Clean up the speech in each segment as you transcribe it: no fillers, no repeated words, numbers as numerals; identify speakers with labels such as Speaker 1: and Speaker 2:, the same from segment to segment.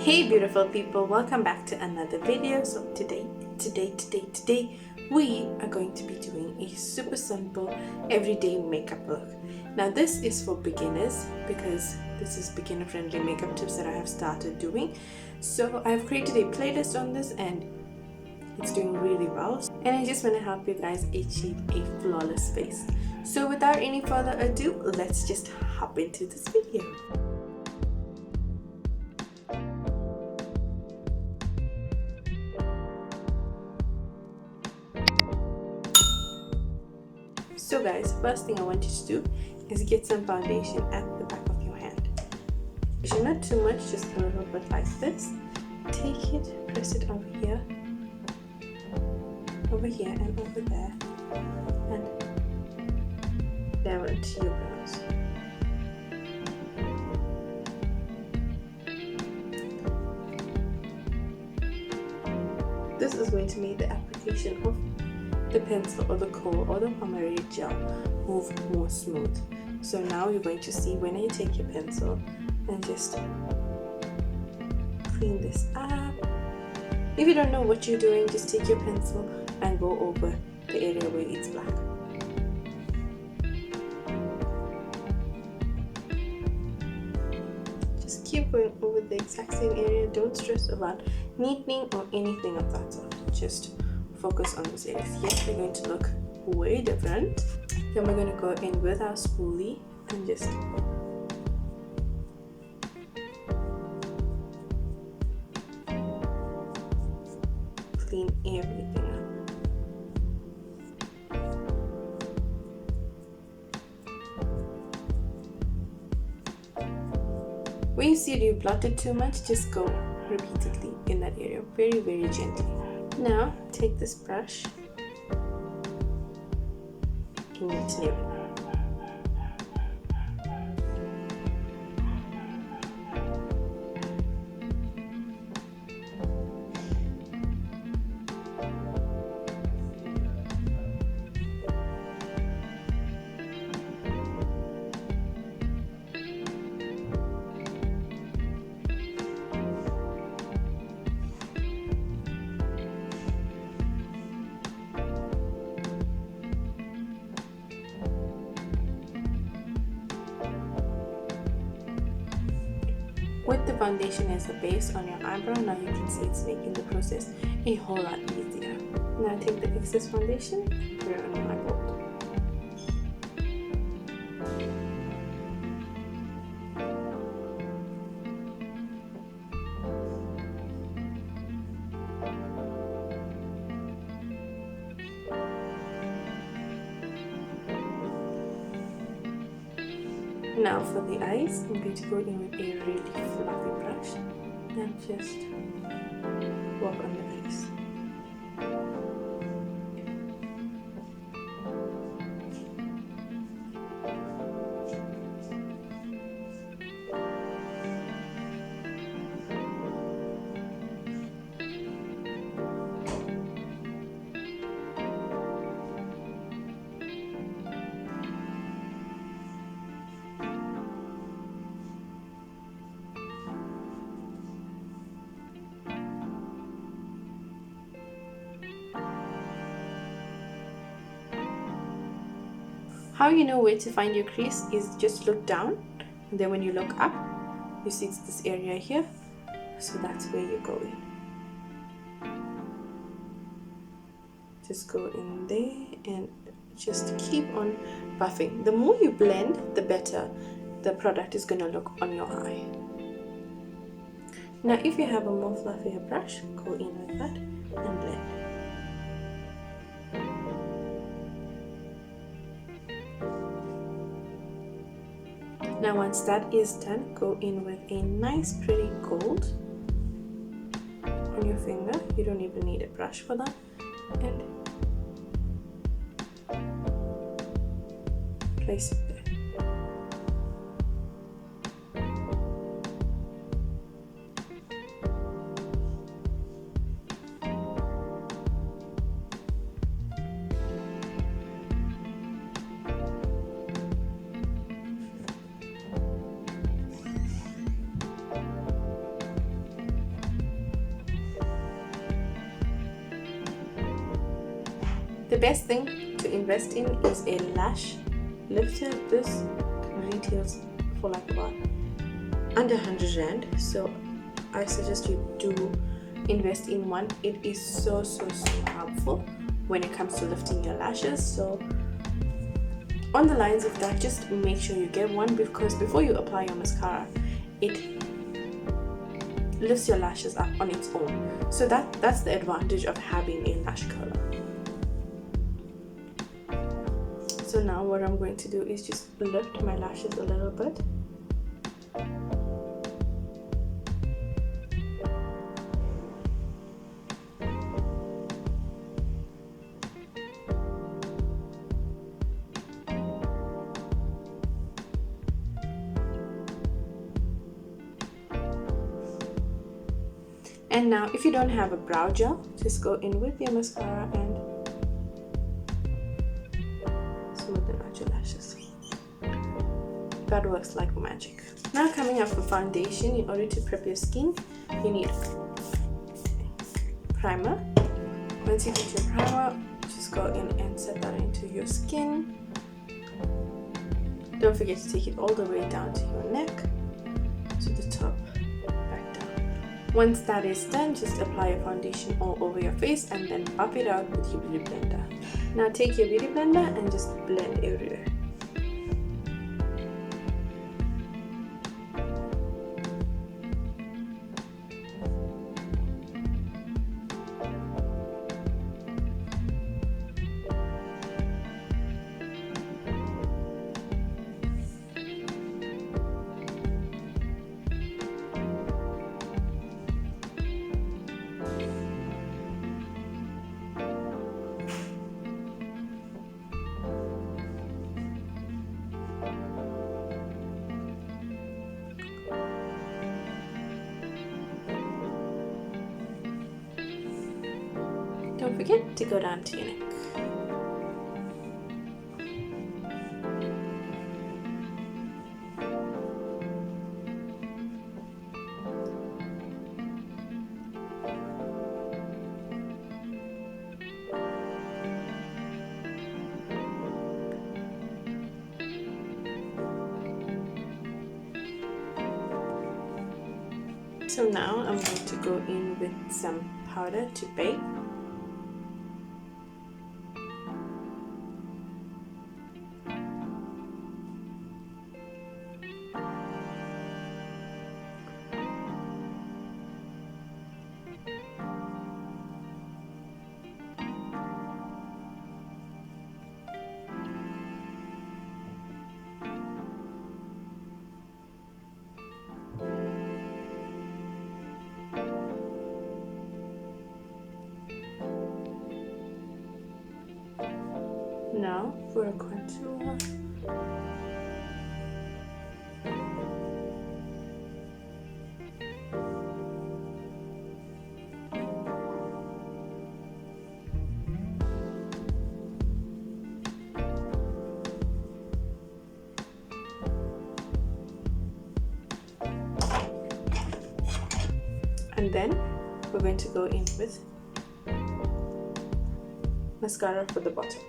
Speaker 1: Hey beautiful people, welcome back to another video. So today we are going to be doing a super simple everyday makeup look. Now this is for beginners because this is beginner friendly makeup tips that I have started doing. So I've created a playlist on this and it's doing really well, and I just want to help you guys achieve a flawless face. So without any further ado, let's just hop into this video. So guys, first thing I want you to do is get some foundation at the back of your hand. Not too much, just a little bit like this. Take it, press it over here, and over there, and down to your brows. This is going to make the application of the pencil or the kohl or the pomade gel move more smooth. So now you're going to see when I take your pencil and just clean this up. If you don't know what you're doing, just take your pencil and go over the area where it's black. Just keep going over the exact same area. Don't stress about neatening or anything of that sort. Just focus on this area. Yes, they're going to look way different. Then we're going to go in with our spoolie and just clean everything up. When you see you blotted too much, just go repeatedly in that area, very, very gently. Now take this brush and neaten it. With the foundation as the base on your eyebrow, now you can see it's making the process a whole lot easier. Now take the excess foundation and put it on your eyebrow. Now for the eyes, I'm going to go in with a really fluffy brush and just work on the face. How you know where to find your crease is just look down, and then when you look up, you see it's this area here, so that's where you're going. Just go in there and just keep on buffing. The more you blend, the better the product is going to look on your eye. Now if you have a more fluffier brush, go in with that and blend. Now once that is done, go in with a nice pretty gold on your finger. You don't even need a brush for that. And place it there. The best thing to invest in is a lash lifter. This retails for like about under 100 rand, so I suggest you do invest in one. It is so helpful when it comes to lifting your lashes. So on the lines of that, just make sure you get one, because before you apply your mascara, it lifts your lashes up on its own. So that's the advantage of having a lash curler. So now what I'm going to do is just lift my lashes a little bit. And now if you don't have a brow gel, just go in with your mascara and smoothen out your lashes. That works like magic. Now coming up for foundation, in order to prep your skin, you need primer. Once you get your primer, just go in and set that into your skin. Don't forget to take it all the way down to your neck, to the top. Once that is done, just apply your foundation all over your face and then buff it out with your beauty blender. Now take your beauty blender and just blend everywhere. Don't forget to go down to your neck. So now I'm going to go in with some powder to bake. Now for a contour. And then we're going to go in with mascara for the bottom.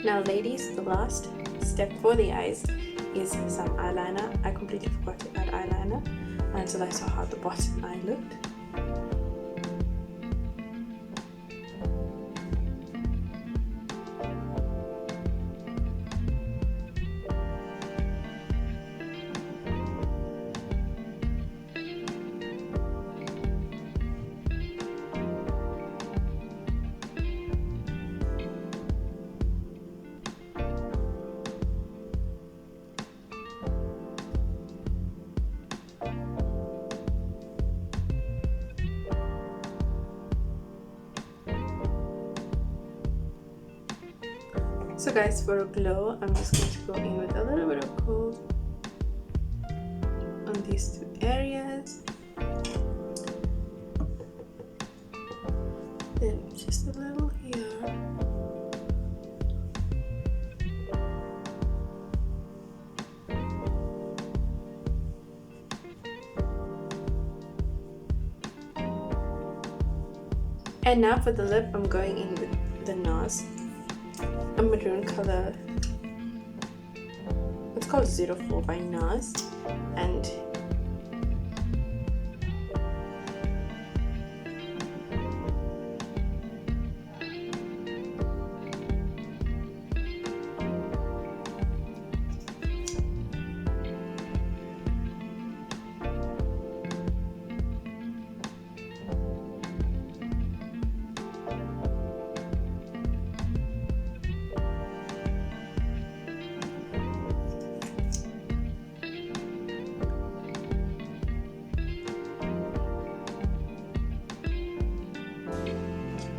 Speaker 1: Now ladies, the last step for the eyes is some eyeliner. I completely forgot to add eyeliner until I saw how the bottom eye looked. So guys, for a glow, I'm just going to go in with a little bit of gold on these two areas. just a little here. And now for the lip, I'm going in with the NARS, a maroon color. It's called 04 by NARS, and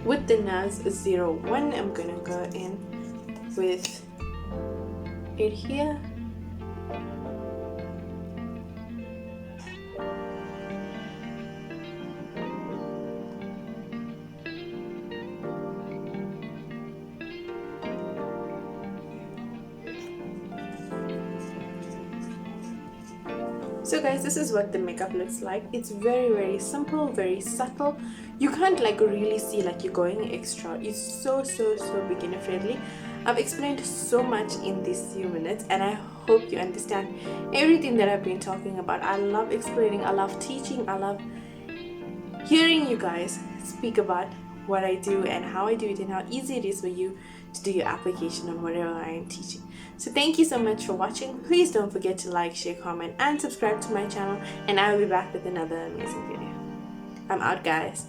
Speaker 1: with the NARS 01, I'm gonna go in with it here. So guys, this is what the makeup looks like. It's very simple, very subtle. You can't like really see like you're going extra. It's so beginner friendly. I've explained so much in these few minutes, and I hope you understand everything that I've been talking about. I love explaining, I love teaching, I love hearing you guys speak about what I do and how I do it and how easy it is for you to do your application on whatever I am teaching. So thank you so much for watching. Please don't forget to like, share, comment and subscribe to my channel, and I will be back with another amazing video. I'm out, guys.